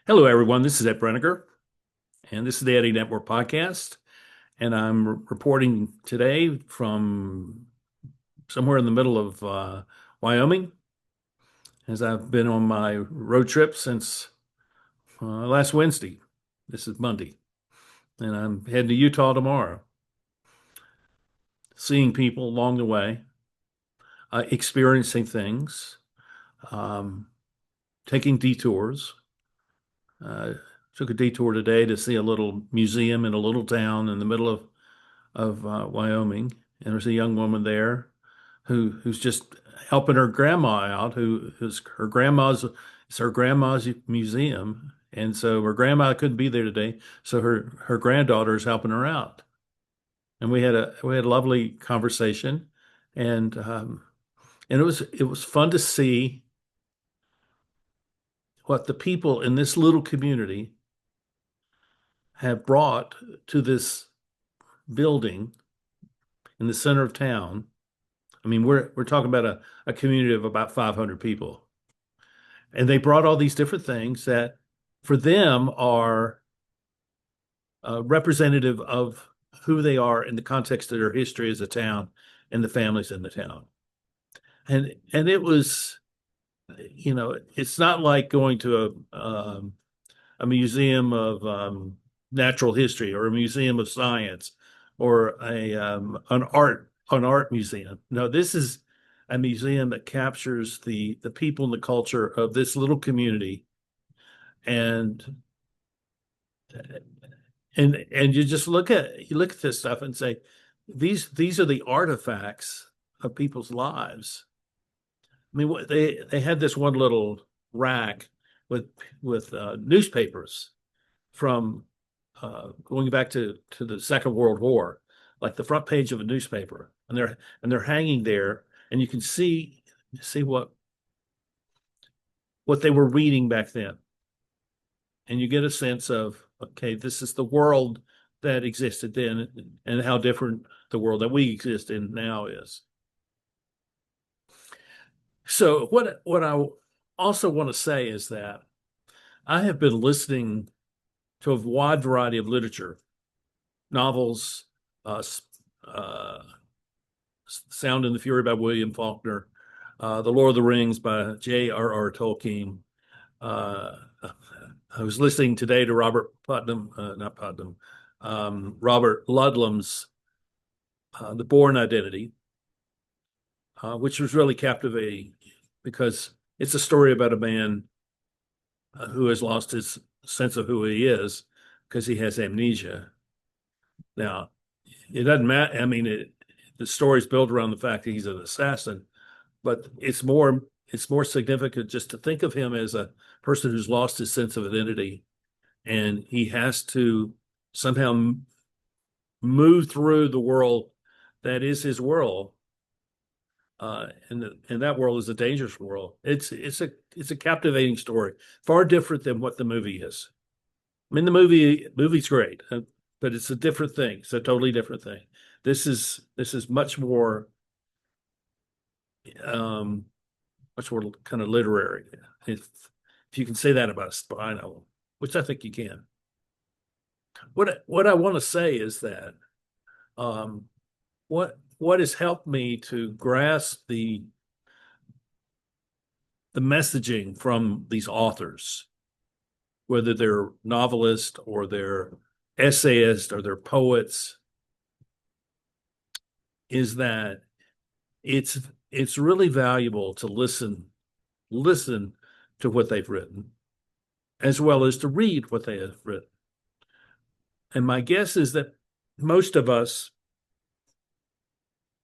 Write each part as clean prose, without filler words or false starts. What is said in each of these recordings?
Hello, everyone. This is Ed Brenegar, and this is the Eddie Network Podcast. And I'm reporting today from somewhere in the middle of Wyoming, as I've been on my road trip since last Wednesday. This is Monday, and I'm heading to Utah tomorrow, seeing people along the way, experiencing things, um, taking detours. Uh, Took a detour today to see a little museum in a little town in the middle of Wyoming, and there's a young woman there who's just helping her grandma out, who's her grandma's it's her grandma's museum, and so her grandma couldn't be there today, so her granddaughter is helping her out, and we had a lovely conversation, and it was fun to see what the people in this little community have brought to this building in the center of town. I mean, we're talking about a community of about 500 people. And they brought all these different things that for them are representative of who they are in the context of their history as a town and the families in the town. And it was, it's not like going to a museum of natural history or a museum of science or an art museum. No, this is a museum that captures the people and the culture of this little community, and and you look at this stuff and say these are the artifacts of people's lives. I mean, they had this one little rack with newspapers from going back to the Second World War, like the front page of a newspaper, and they're hanging there, and you can see what they were reading back then, and you get a sense of, okay, this is the world that existed then, and how different the world that we exist in now is. So what I also want to say is that I have been listening to a wide variety of literature, novels, uh, uh, Sound and the Fury by William Faulkner, The Lord of the Rings by J.R.R. Tolkien. Uh, I was listening today to not Putnam, Robert Ludlum's The Bourne Identity, which was really captivating because it's a story about a man who has lost his sense of who he is because he has amnesia. Now, it doesn't matter. I mean, the story's built around the fact that he's an assassin, but it's more significant just to think of him as a person who's lost his sense of identity, and he has to somehow move through the world that is his world, and that world is a dangerous world. It's a captivating story, far different than what the movie is. I mean, the movie's great, but it's a different thing. It's a totally different thing. This is um, much more kind of literary, if you can say that about a spy novel, which I think you can. What I want to say is that um, what has helped me to grasp the messaging from these authors, whether they're novelists or they're essayists or they're poets, is that it's really valuable to listen to what they've written as well as to read what they have written. And my guess is that most of us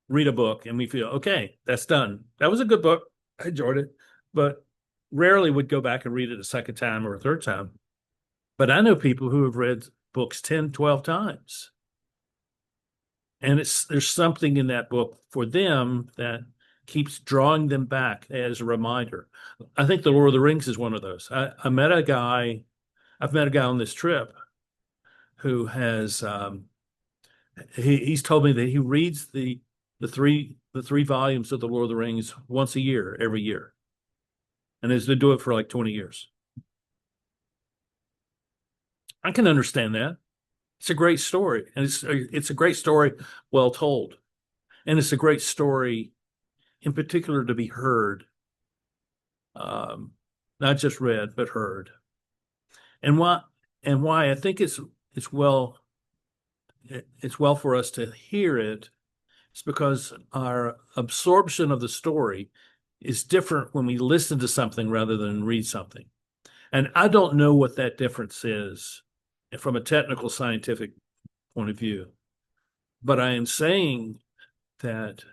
read a book and we feel, okay, that's done. That was a good book. I enjoyed it, but rarely would go back and read it a second time or a third time. But I know people who have read books 10, 12 times. And there's something in that book for them that keeps drawing them back as a reminder. I think The Lord of the Rings is one of those. I've met a guy on this trip who has he's told me that he reads the three volumes of The Lord of the Rings once a year, every year, and has been doing it for like 20 years. I can understand that. It's a great story, and it's a great story, well told, and it's a great story, in particular, to be heard, um, not just read but heard. And why I think it's well it's well for us to hear it. It's because our absorption of the story is different when we listen to something rather than read something. And I don't know what that difference is from a technical scientific point of view, but I am saying that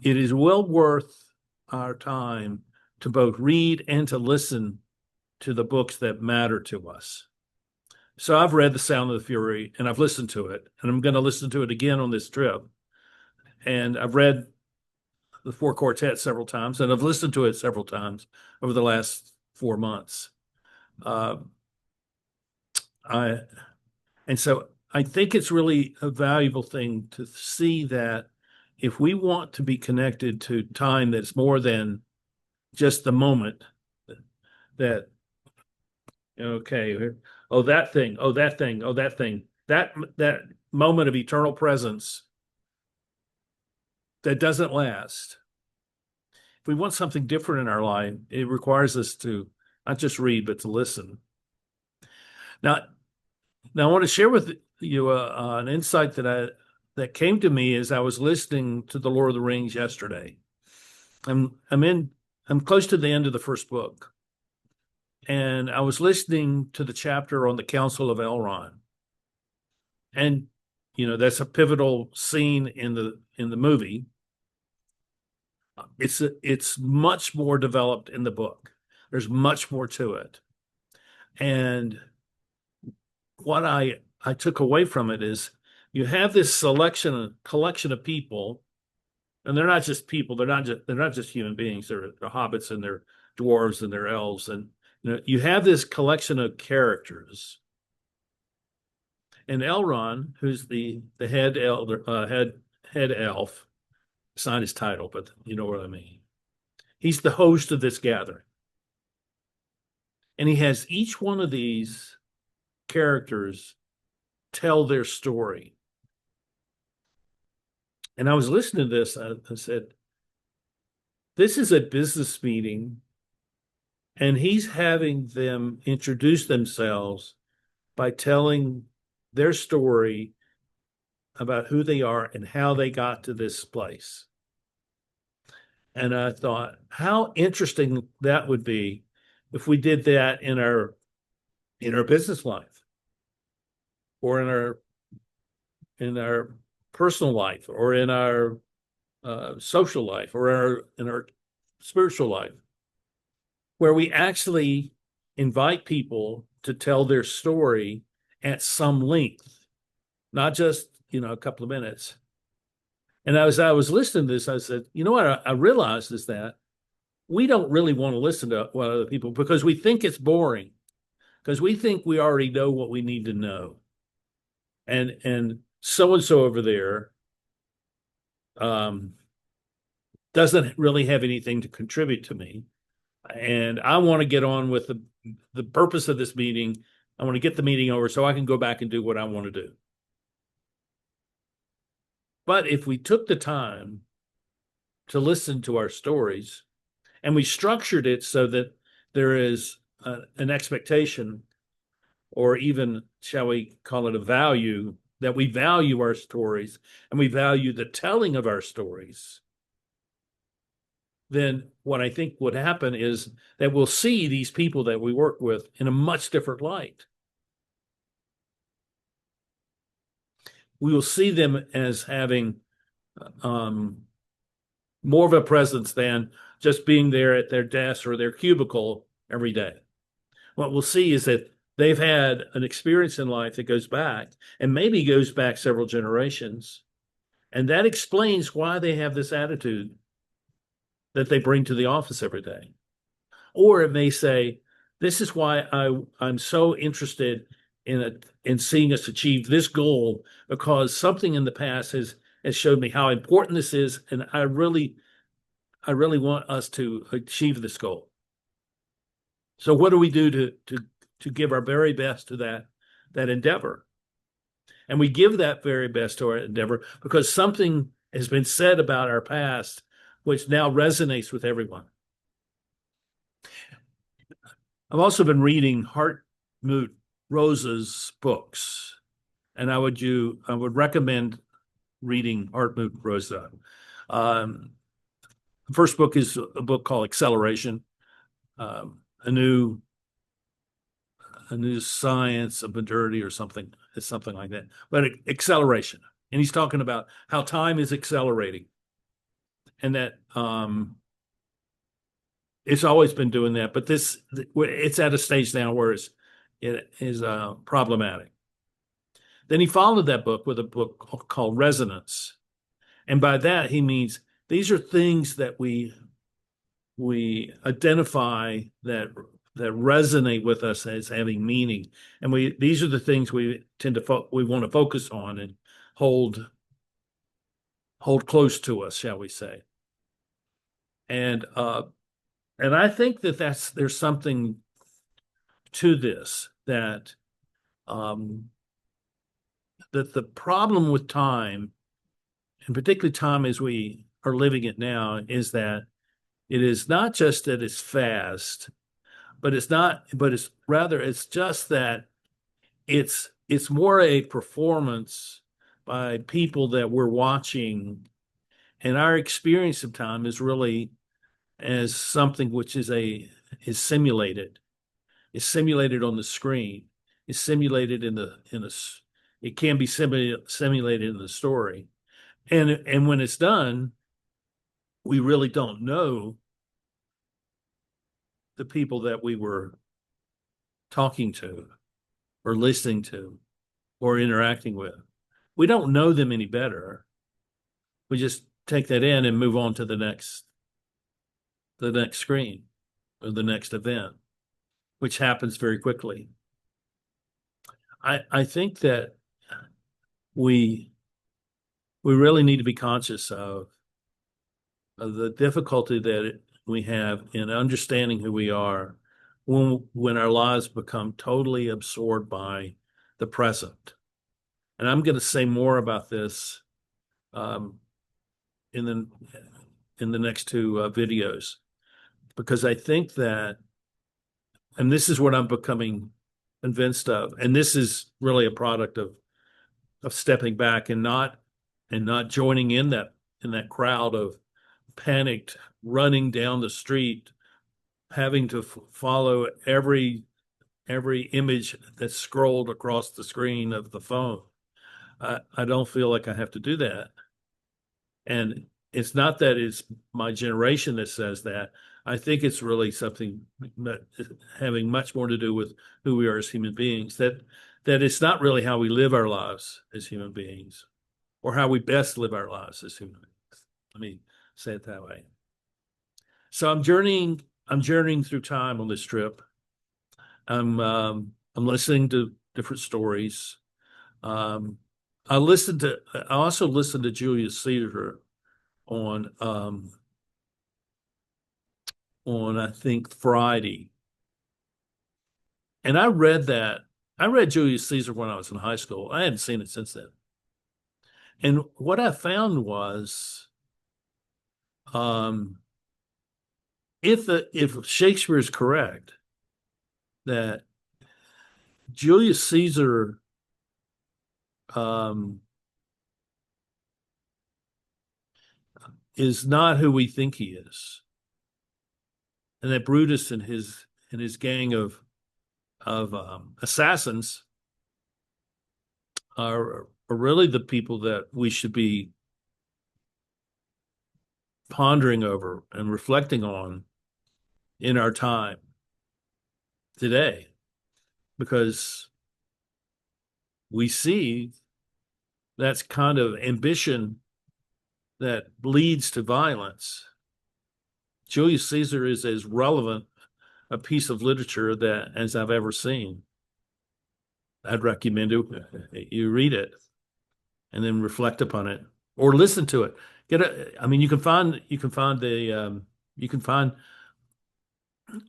it is well worth our time to both read and to listen to the books that matter to us. So I've read The Sound of the Fury and I've listened to it, and I'm going to listen to it again on this trip. And I've read the Four Quartet several times, and I've listened to it several times over the last 4 months. Uh, I and so I think it's really a valuable thing to see that if we want to be connected to time that's more than just the moment, that okay, oh that thing, oh that thing, oh that thing, that moment of eternal presence that doesn't last. If we want something different in our life, it requires us to not just read, but to listen. Now, I want to share with you an insight that came to me as I was listening to The Lord of the Rings yesterday. I'm close to the end of the first book, and I was listening to the chapter on the Council of Elrond, and that's a pivotal scene in the movie. It's much more developed in the book. There's much more to it, and what I took away from it is you have this collection of people, and they're not just people. They're not just human beings. They're hobbits and they're dwarves and they're elves, and you have this collection of characters. And Elrond, who's the head elder, head elf, it's not his title, but you know what I mean. He's the host of this gathering, and he has each one of these characters tell their story. And I was listening to this, I said, this is a business meeting, and he's having them introduce themselves by telling their story about who they are and how they got to this place. And I thought, how interesting that would be if we did that in our business life, or in our personal life, or in our social life, or in our spiritual life, where we actually invite people to tell their story at some length, not just a couple of minutes. And as I was listening to this, I said, what I realized is that we don't really want to listen to what other people, because we think it's boring, because we think we already know what we need to know. And so over there doesn't really have anything to contribute to me. And I want to get on with the purpose of this meeting. I want to get the meeting over so I can go back and do what I want to do. But if we took the time to listen to our stories, and we structured it so that there is an expectation, or even, shall we call it a value, that we value our stories and we value the telling of our stories, then what I think would happen is that we'll see these people that we work with in a much different light. We will see them as having more of a presence than just being there at their desk or their cubicle every day. What we'll see is that they've had an experience in life that goes back, and maybe goes back several generations. And that explains why they have this attitude that they bring to the office every day. Or it may say, this is why I'm so interested in seeing us achieve this goal, because something in the past has showed me how important this is, and I really want us to achieve this goal. So what do we do to to give our very best to that endeavor. And we give that very best to our endeavor because something has been said about our past, which now resonates with everyone. I've also been reading Hartmut Rosa's books, and I would recommend reading Hartmut Rosa. The first book is a book called Acceleration, a new science of modernity or something. It's something like that. But acceleration, and he's talking about how time is accelerating, and that it's always been doing that, but it's at a stage now where it is problematic. Then he followed that book with a book called Resonance, and by that he means these are things that we identify that resonate with us as having meaning, and these are the things we tend to we want to focus on and hold close to us, shall we say? And I think that there's something to this, that that the problem with time, and particularly time as we are living it now, is that it is not just that it's fast, but it's just that it's more a performance by people that we're watching, and our experience of time is really as something which is simulated. It's simulated on the screen. It's simulated it can be simulated in the story. And when it's done, we really don't know the people that we were talking to or listening to or interacting with. We don't know them any better. We just take that in and move on to the next screen or the next event, which happens very quickly. I think that we really need to be conscious of the difficulty that we have in understanding who we are when our lives become totally absorbed by the present. And I'm going to say more about this in the next two videos, because I think that, and this is what I'm becoming convinced of, and this is really a product of stepping back and not joining in that crowd of panicked running down the street, having to follow every image that's scrolled across the screen of the phone. I don't feel like I have to do that. And it's not that it's my generation that says that. I think it's really something that having much more to do with who we are as human beings, that it's not really how we live our lives as human beings or how we best live our lives as human beings. Let me say it that way. So I'm journeying through time on this trip. I'm listening to different stories. I also listened to Julius Caesar on I think Friday. And I read Julius Caesar when I was in high school. I hadn't seen it since then. And what I found was if Shakespeare is correct, that Julius Caesar is not who we think he is, and that Brutus and his gang of assassins are really the people that we should be pondering over and reflecting on in our time today, because we see that's kind of ambition that leads to violence. Julius Caesar is as relevant a piece of literature as I've ever seen. I'd recommend you read it and then reflect upon it or listen to it. You can find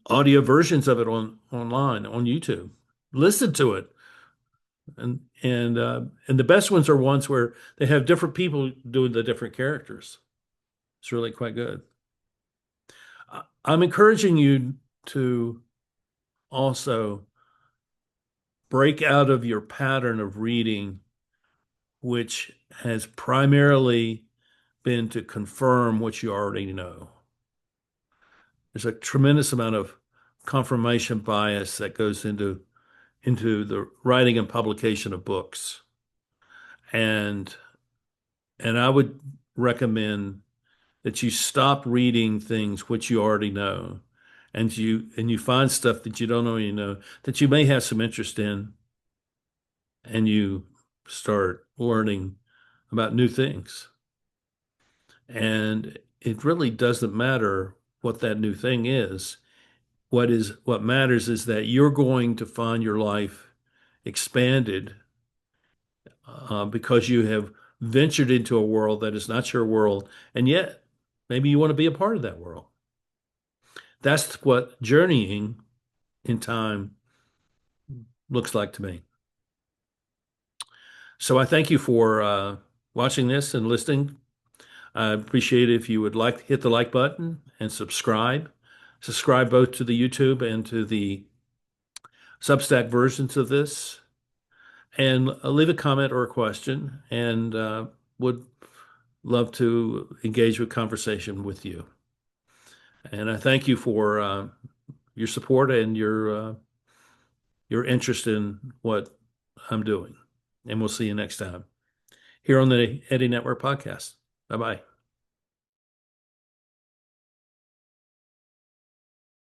audio versions of it online on YouTube. Listen to it, and the best ones are ones where they have different people doing the different characters. It's really quite good. I'm encouraging you to also break out of your pattern of reading, which has primarily been to confirm what you already know. There's a tremendous amount of confirmation bias that goes into the writing and publication of books. And and I would recommend that you stop reading things which you already know, and you find stuff that you don't already know that you may have some interest in, and you start learning about new things. And it really doesn't matter what that new thing is. What matters is that you're going to find your life expanded because you have ventured into a world that is not your world, and yet maybe you want to be a part of that world. That's what journeying in time looks like to me. So I thank you for watching this and listening. I appreciate it if you would like to hit the like button and subscribe. Subscribe both to the YouTube and to the Substack versions of this, and leave a comment or a question, and would love to engage with conversation with you. And I thank you for your support and your interest in what I'm doing. And we'll see you next time here on the Eddie Network podcast. Bye bye.